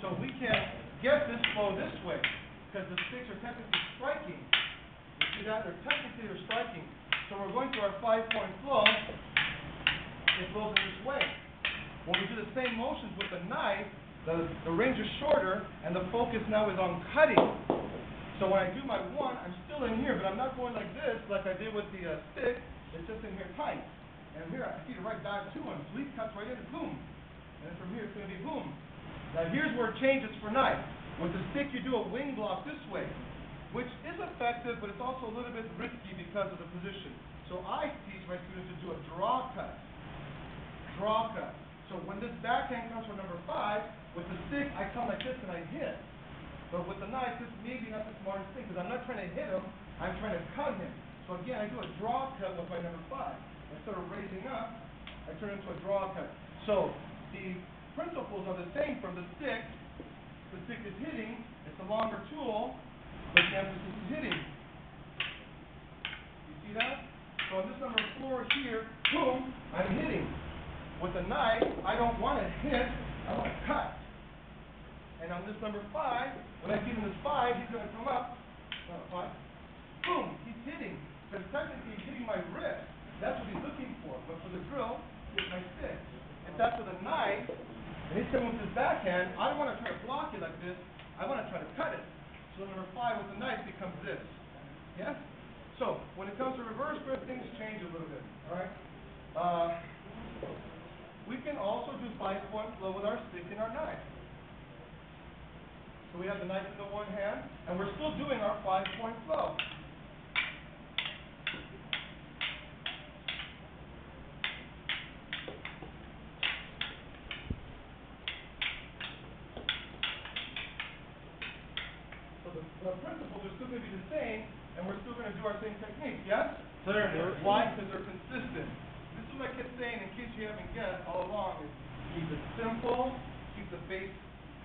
So we can get this flow this way, because the sticks are technically striking. You see that? They're striking. So we're going to our 5-point flow. It flows in this way. When we do the same motions with the knife, the range is shorter, and the focus now is on cutting. So when I do my one, I'm still in here, but I'm not going like this, like I did with the stick. It's just in here tight. And here, I feed it right back to him. So he cuts right in, boom. And from here, it's going to be boom. Now here's where it changes for knife. With the stick, you do a wing block this way, which is effective, but it's also a little bit risky because of the position. So I teach my students to do a draw cut. Draw cut. So when this backhand comes from number 5, with the stick, I come like this and I hit. But with the knife, this may be not the smartest thing, because I'm not trying to hit him, I'm trying to cut him. So again, I do a draw cut with my number 5. Instead of raising up, I turn it into a draw cut. So the principles are the same from the stick. The stick is hitting, it's a longer tool, but the emphasis is hitting. You see that? So on this number 4 here, boom, I'm hitting. With a knife, I don't want to hit, I want to cut. And on this number 5, when I give him this 5, he's going to come up, boom, he's hitting. Because technically he's hitting my wrist. That's what he's looking for. But for the drill, it's my stick. If that's with a knife, and he's coming with his backhand, I don't want to try to block it like this. I want to try to cut it. So number 5 with the knife becomes this. Yeah? So when it comes to reverse grip, things change a little bit. All right? We can also do 5-point flow with our stick and our knife. So we have the knife in the one hand, and we're still doing our 5-point flow. So the principles are still going to be the same, and we're still going to do our same technique, yes? Why? Because they're consistent. This is what I kept saying, in case you haven't guessed all along, is keep it simple, keep the base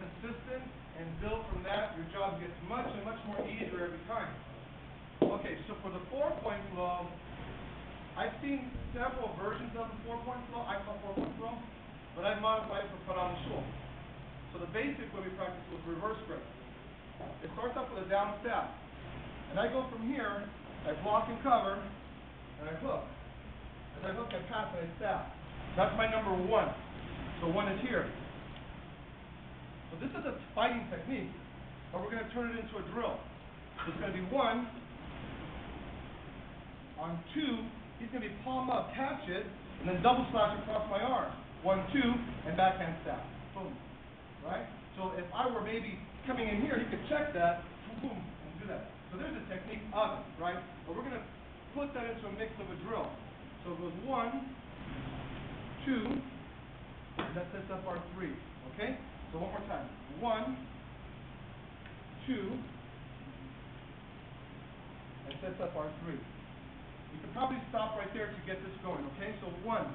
consistent, and build from that. Your job gets much and much more easier every time. Okay, so for the 4-point flow, I've seen several versions of the 4-point flow. I call 4-point flow, but I've modified it for Farang. So the basic way we practice was reverse grip. It starts off with a down stab, and I go from here. I block and cover, and I hook. As I hook, I pass, and I stab. That's my number 1. So 1 is here. So this is a fighting technique, but we're going to turn it into a drill. So it's going to be 1, on 2, he's going to be palm up, catch it, and then double slash across my arm. 1, 2, and backhand stab. Boom. Right? So if I were maybe coming in here, he could check that, boom, boom, and do that. So there's a technique of it, right? But we're going to put that into a mix of a drill. So it goes 1, 2, and that sets up our 3. Okay? So one more time. 1, 2, and sets up our 3. You can probably stop right there to get this going, okay? So 1,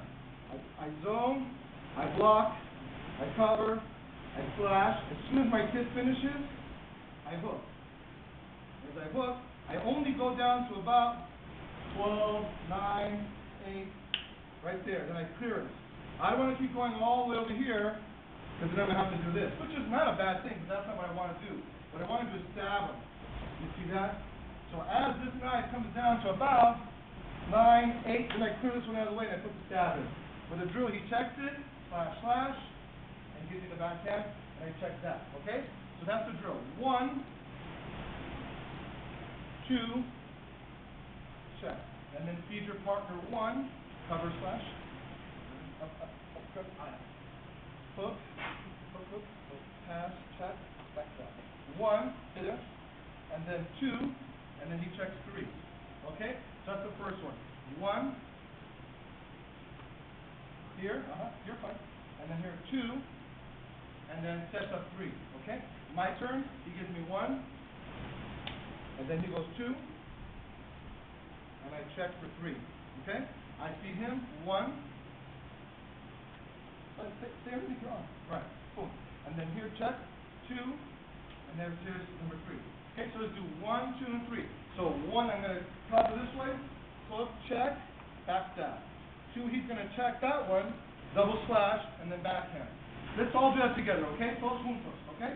I zone, I block, I cover, I slash. As soon as my tip finishes, I hook. As I hook, I only go down to about 12, 9, 8, right there. Then I clear it. I don't want to keep going all the way over here, because then I'm going to have to do this, which is not a bad thing, but that's not what I want to do. What I want to do is stab them. You see that? So as this knife comes down to about 9, 8, then I clear this one out of the way and I put the stab in. With a drill, he checks it, slash, slash, and gives me the backhand, and I check that. Okay? So that's the drill. 1, 2, check. And then feed your partner 1, cover, slash, up, hook, hook, hook, pass, check, back down. 1, hit it, and then 2, and then he checks 3. Okay? So that's the first one. 1, here, you're fine. And then here 2, and then sets up 3. Okay? My turn, he gives me 1, and then he goes 2, and I check for 3. Okay? I feed him 1. Stay everything wrong. Right. Boom. And then here, check, 2, and then here's number 3. Okay, so let's do 1, 2, and 3. So 1, I'm going to cover this way, hook, check, back stab. 2, he's going to check that one, double slash, and then backhand. Let's all do that together, okay? Todos juntos, okay?